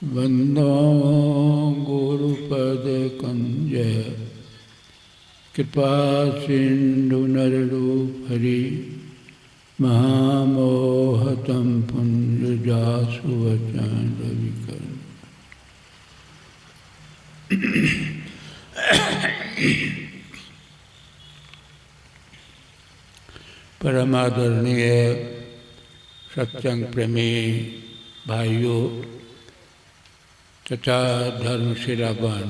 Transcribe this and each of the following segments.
वंदो गुरुपदकंज कृपा सिंधु नररूपहरि महामोहतम पुंजजासुवचन रविकर्ण। परमादरणीय सत्संग प्रेमी भाइयों तथा धर्मशिलावान,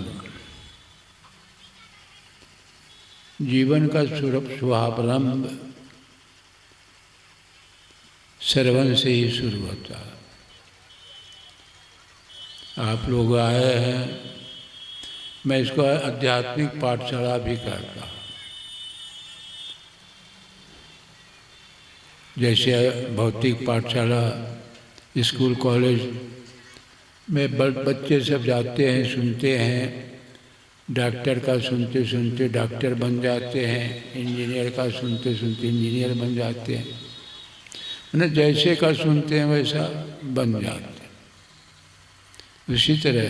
जीवन का शुभारंभ श्रवण से ही शुरू होता है। आप लोग आए हैं, मैं इसको आध्यात्मिक पाठशाला भी कहता हूँ। जैसे भौतिक पाठशाला, स्कूल, कॉलेज में बच्चे सब जाते हैं, सुनते हैं, डॉक्टर का सुनते सुनते डॉक्टर बन जाते हैं, इंजीनियर का सुनते सुनते इंजीनियर बन जाते हैं। मतलब जैसे का सुनते हैं वैसा बन जाते हैं। उसी तरह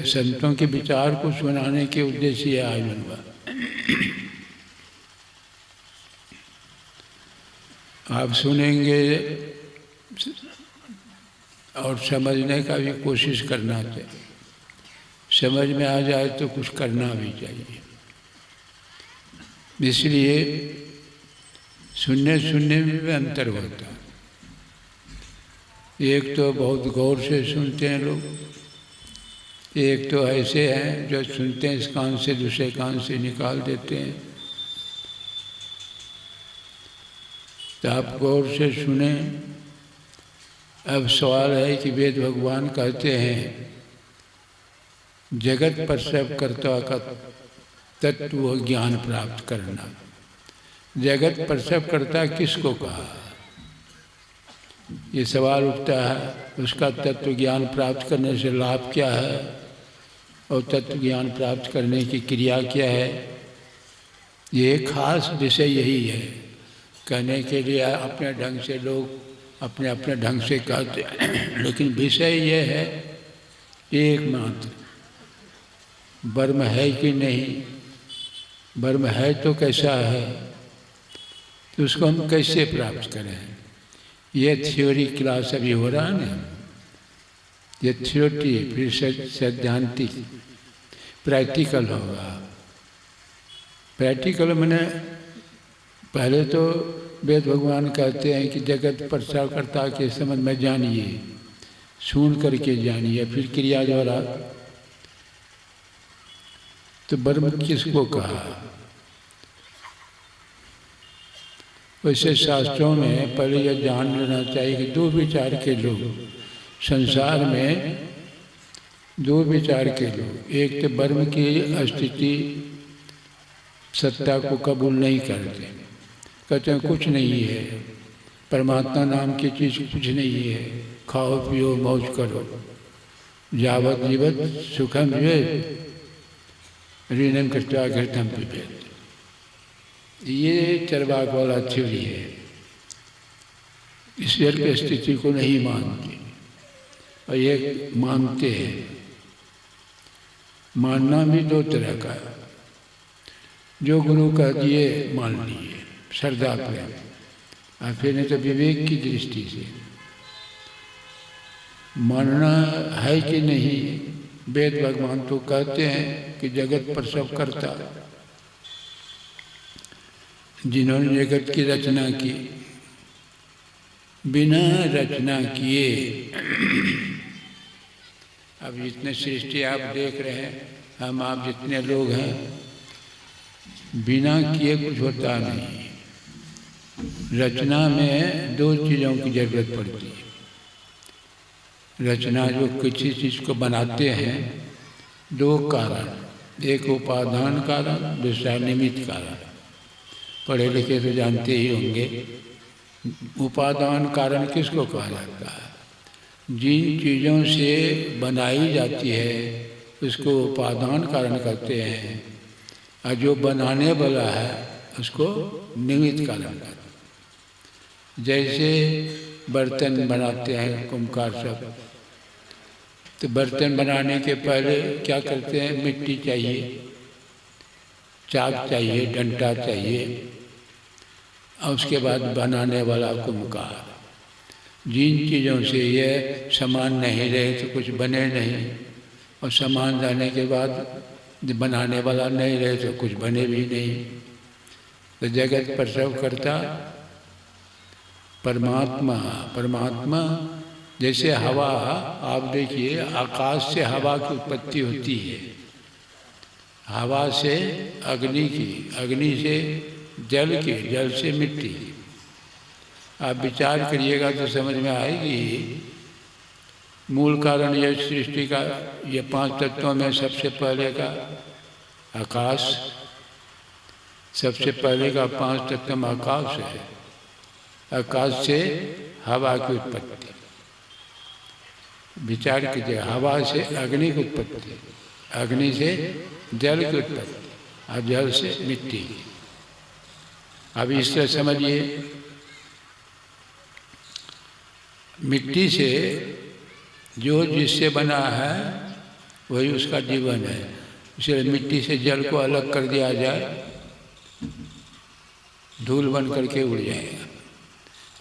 संतों के विचार को सुनाने के उद्देश्य है आयोजन हुआ। आप सुनेंगे और समझने का भी कोशिश करना चाहिए। समझ में आ जाए तो कुछ करना भी चाहिए। इसलिए सुनने में भी अंतर होता है। एक तो बहुत गौर से सुनते हैं लोग, एक तो ऐसे हैं जो सुनते हैं इस कान से दूसरे कान से निकाल देते हैं। तो आप गौर से सुने। अब सवाल है कि वेद भगवान कहते हैं जगत पर सब कर्ता का तत्व ज्ञान प्राप्त करना। जगत पर सब कर्ता किसको कहा? ये सवाल उठता है। उसका तत्व ज्ञान प्राप्त करने से लाभ क्या है और तत्व ज्ञान प्राप्त करने की क्रिया क्या है? ये खास विषय यही है। कहने के लिए अपने ढंग से लोग अपने अपने ढंग से कहते हैं, लेकिन विषय यह है एकमात्र, ब्रह्म है कि नहीं, ब्रह्म है तो कैसा है, तो उसको हम कैसे प्राप्त करें? ये थ्योरी क्लास अभी हो रहा है ना, ये थ्योरी, फिर सैद्धांतिक, प्रैक्टिकल होगा। प्रैक्टिकल मैंने पहले तो वेद भगवान कहते हैं कि जगत पर सर्वकर्ता के संबंध में जानिए, सुन करके जानिए, फिर क्रिया द्वारा। तो ब्रह्म किसको कहा? वैसे शास्त्रों में पहले यह जान लेना चाहिए कि दो विचार के लोग संसार में, दो विचार के लोग, एक तो ब्रह्म की अस्तित्व सत्ता को कबूल नहीं करते, कहते हैं कुछ नहीं है, परमात्मा नाम की चीज़ कुछ नहीं है, खाओ पियो मौज करो, यावत जीवत सुखम जीवेत ऋणम कृत्वा घृतम पिबेत। ये चरवाक वाला थ्योरी है। ईश्वर की स्थिति को नहीं मानते और ये मानते हैं। मानना भी दो तरह का है। जो गुरु कह दिए मान लिए, श्रद्धा प्रेम, और फिर नहीं तो विवेक की दृष्टि से मानना है कि नहीं। वेद भगवान तो कहते हैं कि जगत पर सब करता, जिन्होंने जगत की रचना की, बिना रचना किए। अब जितने सृष्टि आप देख रहे हैं, हम आप जितने लोग हैं, बिना किए कुछ होता नहीं। रचना में दो चीज़ों की जरूरत पड़ती है। रचना जो किसी चीज़ को बनाते हैं, दो कारण, एक उपादान कारण, दूसरा निमित्त कारण। पढ़े लिखे तो जानते ही होंगे। उपादान कारण किसको कहा जाता है? जिन चीज़ों से बनाई जाती है उसको उपादान कारण कहते हैं, और जो बनाने वाला है उसको निमित्त कारण कहते हैं। जैसे बर्तन बनाते हैं कुम्हार सब, तो बर्तन बनाने के पहले क्या करते हैं, मिट्टी चाहिए, चाक चाहिए, डंडा चाहिए, और उसके बाद बनाने वाला कुम्भकार। जिन चीज़ों से ये सामान नहीं रहे तो कुछ बने नहीं, और सामान रहने के बाद बनाने वाला नहीं रहे तो कुछ बने भी नहीं। तो जगत प्रसव करता परमात्मा। परमात्मा जैसे हवा, आप देखिए आकाश से हवा की उत्पत्ति होती है, हवा से अग्नि की, अग्नि से जल की, जल से मिट्टी। आप विचार करिएगा तो समझ में आएगी। मूल कारण यह सृष्टि का, ये 5 तत्वों में सबसे पहले का आकाश, सबसे पहले का 5 तत्व में आकाश है। आकाश से हवा की उत्पत्ति, विचार कीजिए, हवा से अग्नि की उत्पत्ति, अग्नि से जल की उत्पत्ति, और जल से मिट्टी। अब इस तरह समझिए, मिट्टी से जो जिससे बना है वही उसका जीवन है। इसलिए मिट्टी से जल को अलग कर दिया जाए, धूल बन करके उड़ जाएगा।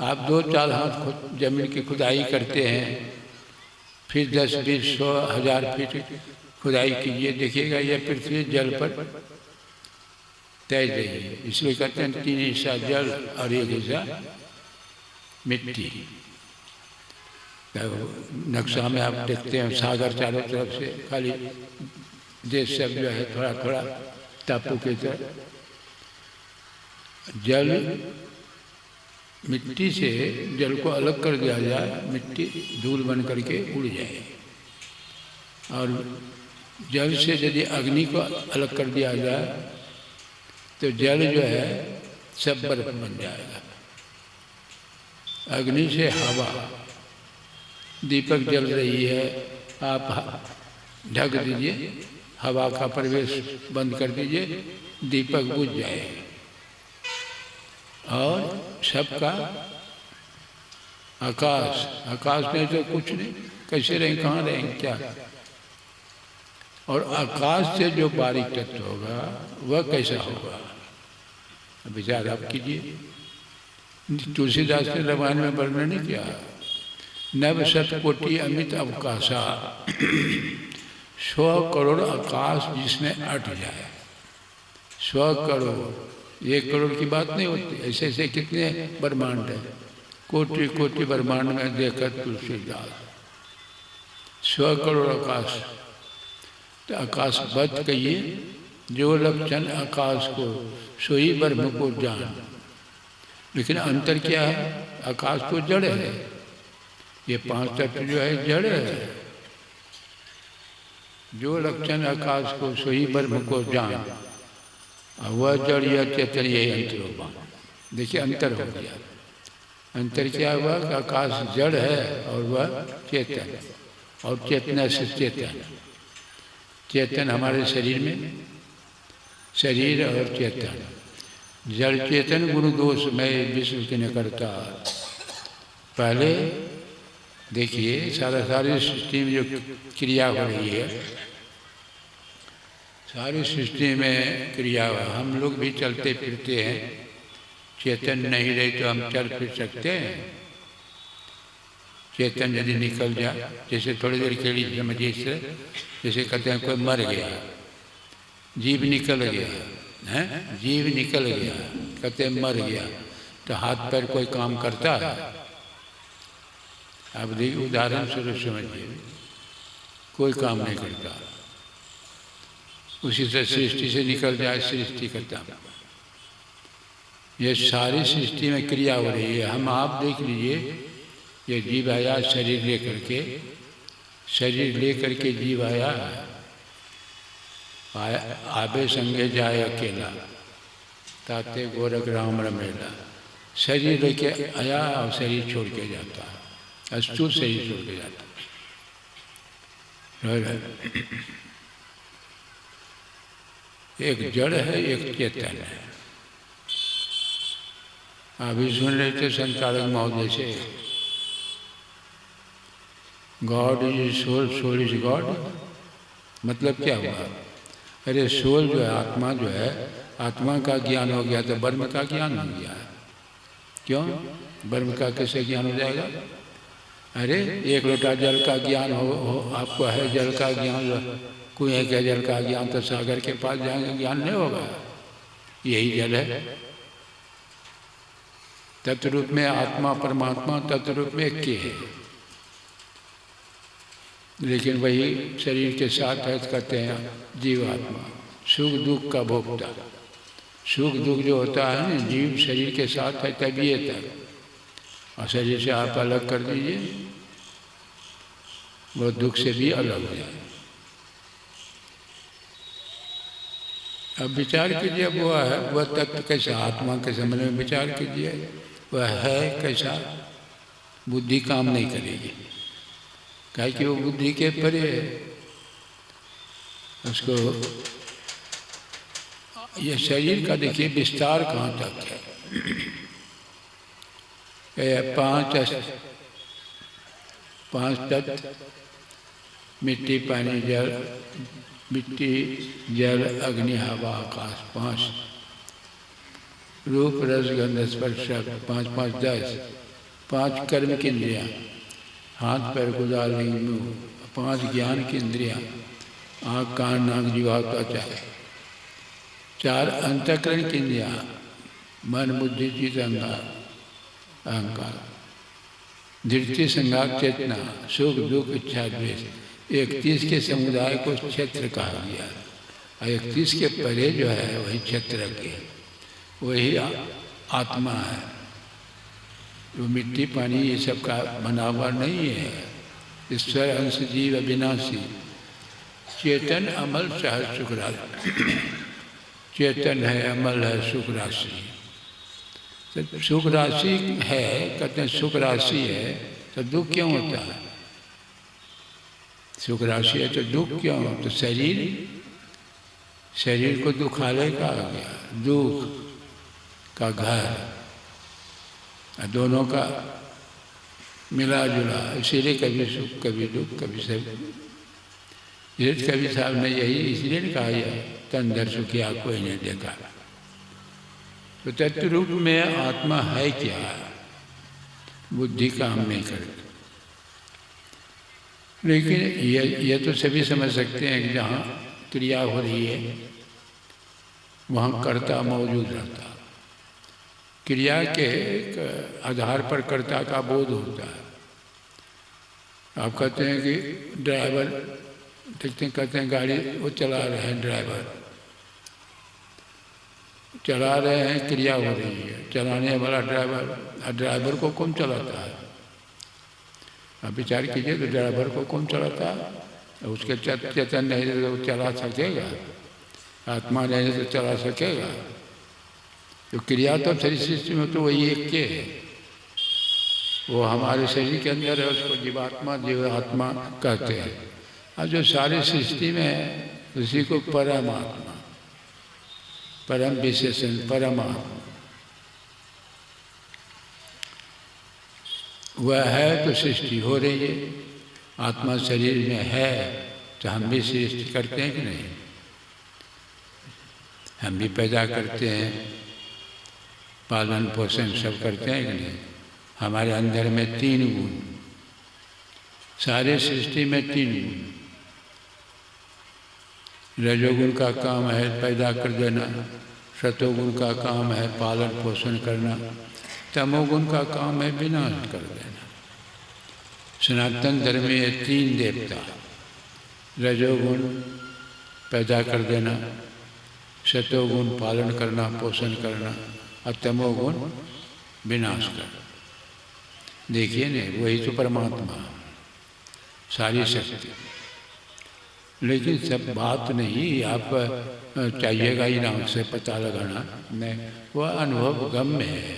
आप 2-4 हाथ जमीन की खुदाई करते हैं, फिर 10, 20, 100, 1000 फीट खुदाई कीजिए, देखिएगा यह पृथ्वी जल पर तैर रही है। इसलिए कहते हैं 3 हिस्सा जल और 1 हिस्सा मिट्टी। नक्शा में आप देखते हैं सागर चारों तरफ से, खाली देश सब जो है थोड़ा थोड़ा टापू की तरह। जल, मिट्टी से जल को अलग कर दिया जाए, मिट्टी धूल बन करके उड़ जाए। और जल से यदि अग्नि को अलग कर दिया जाए तो जल जो है सब बर्फ बन जाएगा। अग्नि से हवा, दीपक जल रही है, आप ढक दीजिए, हवा का प्रवेश बंद कर दीजिए, दीपक बुझ जाएगा और सबका आकाश, आकाश में तो कुछ नहीं, कैसे रहेंगे, कहाँ रहेंगे, क्या। और आकाश से जो बारीक तत्व होगा वह कैसा होगा, विचार आप कीजिए। तुलसीदास ने रामायण में वर्णन नहीं किया, नव 100 कोटि अमित अवकाशा, 100 करोड़ आकाश जिसमें अट जाए। 100 करोड़, 1 करोड़ की बात नहीं होती, ऐसे ऐसे कितने ब्रह्मांड है, कोटि कोटि ब्रह्मांड में देखा तुलसीदास। 100 करोड़ आकाश, तो आकाश बद कहिए, जो लक्षण आकाश को सोई ब्रह्म को जान। लेकिन अंतर क्या है, आकाश तो जड़ है, ये 5 तत्व जो है जड़ है। जो लक्षण आकाश को सोई ब्रह्म को जान, वह जड़ या चेतन यही अंतर होगा। देखिए अंतर हो गया। अंतर क्या हुआ कि आकाश जड़ है और वह चेतन, और चेतना से चेतन। चेतन हमारे शरीर में, शरीर और चेतन, जड़ चेतन गुरु दोष में विश्व के न करता। पहले देखिए सारी सृष्टि में जो क्रिया हो रही है, सारी सृष्टि में क्रिया हो, हम लोग भी चलते फिरते हैं, चेतन नहीं रहे तो हम चल फिर सकते हैं। चेतन यदि निकल जाए, जैसे थोड़ी देर के लिए समझिए, इससे जैसे कहते हैं कोई मर गया, जीव निकल गया है, जीव निकल गया, कहते हैं मर गया, तो हाथ पैर कोई काम करता है। आप देखिए उदाहरण स्वरूप समझिए, कोई काम नहीं करता। उसी से सृष्टि से निकल जाए, सृष्टि करता। ये सारी सृष्टि में क्रिया हो रही है। हम आप देख लीजिए, ये जीव आया शरीर लेकर के, शरीर लेकर के जीव आया, आबे संगे जाए अकेला, ताते गोरख राम रमेला। शरीर लेके आया और शरीर छोड़ के जाता है, अस्तु शरीर छोड़ के जाता है। एक जड़ है, एक चेतन है। अभी सुन रहे थे संचालक महोदय से, God is soul, soul is God, मतलब क्या हुआ? अरे सोल जो है, आत्मा जो है, आत्मा का ज्ञान हो गया तो ब्रह्म का ज्ञान हो गया। क्यों? ब्रह्म का कैसे ज्ञान हो जाएगा? अरे एक लोटा जल का ज्ञान हो आपको है, जल का ज्ञान, कुएं के जल का ज्ञान, तो सागर के पास जाएंगे ज्ञान नहीं होगा। यही जल है। तत्रूप में आत्मा परमात्मा तत्रूप में एक के है, लेकिन वही शरीर के साथ है कहते हैं जीवात्मा, सुख दुख का भोक्ता। सुख दुख जो होता है ना, जीव शरीर के साथ है तभी है तक, और शरीर से आप अलग कर दीजिए, वो दुख से भी अलग हो जाए। अब विचार कीजिए, वो है वह तत्व कैसा, आत्मा के संबंध में विचार कीजिए, वह है कैसा। बुद्धि काम नहीं करेगी, क्या कि वो बुद्धि के परे है। उसको ये शरीर का देखिए विस्तार कहाँ तक है। पांच तत्व, मिट्टी पानी जल, मिट्टी जल अग्नि हवा आकाश, 5 रूप रस गंध स्पर्श, 5 5 10, 5 कर्म की इंद्रियाँ, हाथ पैर कुदाल मुँह, 5 ज्ञान की इंद्रियाँ, आँख कान नाक जीवा त्वचा, 4 अंतःकरण की इंद्रियाँ, मन बुद्धि चित्त अहंकार, धृति संघात चेतना, सुख दुख इच्छा द्वेष। 31 के समुदाय को क्षेत्र कहा गया, और 31 के परे जो है वही क्षेत्र के, वही आत्मा है। वो मिट्टी पानी ये सब का बना हुआ नहीं है। ईश्वर अंश जीव अविनाशी, चेतन अमल सहज सुख राशि। चेतन है, अमल है, सुख राशि। तो सुख राशि है, कहते हैं सुख राशि है तो दुख क्यों होता है? सुख राशि है तो दुख क्यों? तो शरीर को दुखालय का आ गया, दुख का घर, दोनों का मिला जुला, इसीलिए कभी सुख कभी दुख कभी सब। कभी साहब ने यही इसलिए कहा है, तन दर सुखिया कोई नहीं देखा। तो तत्व रूप में आत्मा है क्या? बुद्धि काम नहीं करती। लेकिन ये तो सभी समझ सकते हैं कि जहाँ क्रिया हो रही है वहाँ कर्ता मौजूद रहता। क्रिया के आधार पर कर्ता का बोध होता है। आप कहते हैं कि ड्राइवर, कहते हैं गाड़ी वो चला रहे हैं, ड्राइवर चला रहे हैं, क्रिया हो रही है, चलाने वाला ड्राइवर, ड्राइवर को कौन चलाता है? आप विचार कीजिए, तो ड्राइवर को कौन चलाता है? उसके चेतन नहीं तो वो चला सकेगा, आत्मा नहीं तो चला सकेगा। तो क्रिया तो शरीर सृष्टि में तो वही एक के है, वो हमारे शरीर के अंदर है, उसको जीवात्मा जीवात्मा कहते हैं। और जो सारी सृष्टि में है उसी को परमात्मा, परम विशेषण परमात्मा वह है तो सृष्टि हो रही है। आत्मा शरीर में है तो हम भी सृष्टि करते हैं कि नहीं? हम भी पैदा करते हैं, पालन पोषण सब करते हैं कि नहीं? हमारे अंदर में 3 गुण, सारे सृष्टि में 3 गुण। रजोगुण का काम है पैदा कर देना, सतोगुण का काम है पालन पोषण करना, तमोगुण का काम है विनाश कर देना। सनातन धर्म में 3 देवता, रजोगुण पैदा कर देना, सतोगुण पालन करना पोषण करना, और तमोगुण विनाश करना। देखिए न, वही तो परमात्मा सारी शक्ति। लेकिन सब बात नहीं आप चाहिएगा ही ना उससे पता लगाना, नहीं, वह अनुभव गम्य है,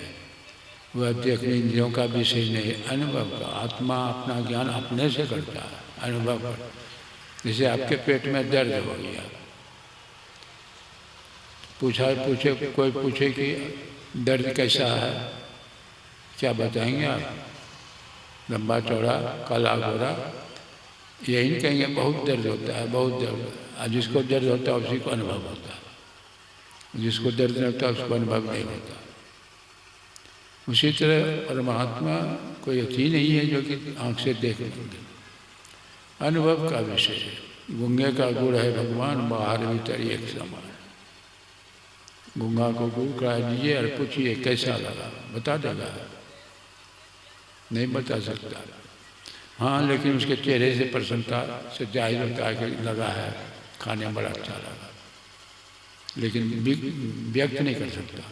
वह देखने इंद्रियों का विषय नहीं, अनुभव का। आत्मा अपना ज्ञान अपने से करता है, अनुभव कर। जैसे आपके पेट में दर्द हो गया, कोई पूछे कि दर्द कैसा है, क्या बताएंगे आप? लंबा चौड़ा काला गोरा यही नहीं कहेंगे बहुत दर्द होता है, बहुत दर्द। जिसको दर्द होता है उसी को अनुभव होता है, जिसको दर्द नहीं होता उसको अनुभव नहीं होता। उसी तरह परमात्मा कोई ऐसी नहीं है जो कि आँख से देख लेंगे, अनुभव का विषय है। गूंगे का गुड़ है भगवान, बाहर भीतर एक समान। गूंगा को गुड़ करा दीजिए और पूछिए कैसा लगा, बता देगा? नहीं बता सकता। हाँ, लेकिन उसके चेहरे से प्रसन्नता से जाहिर होता है कि लगा है, खाने में बड़ा अच्छा लगा, लेकिन व्यक्त नहीं कर सकता।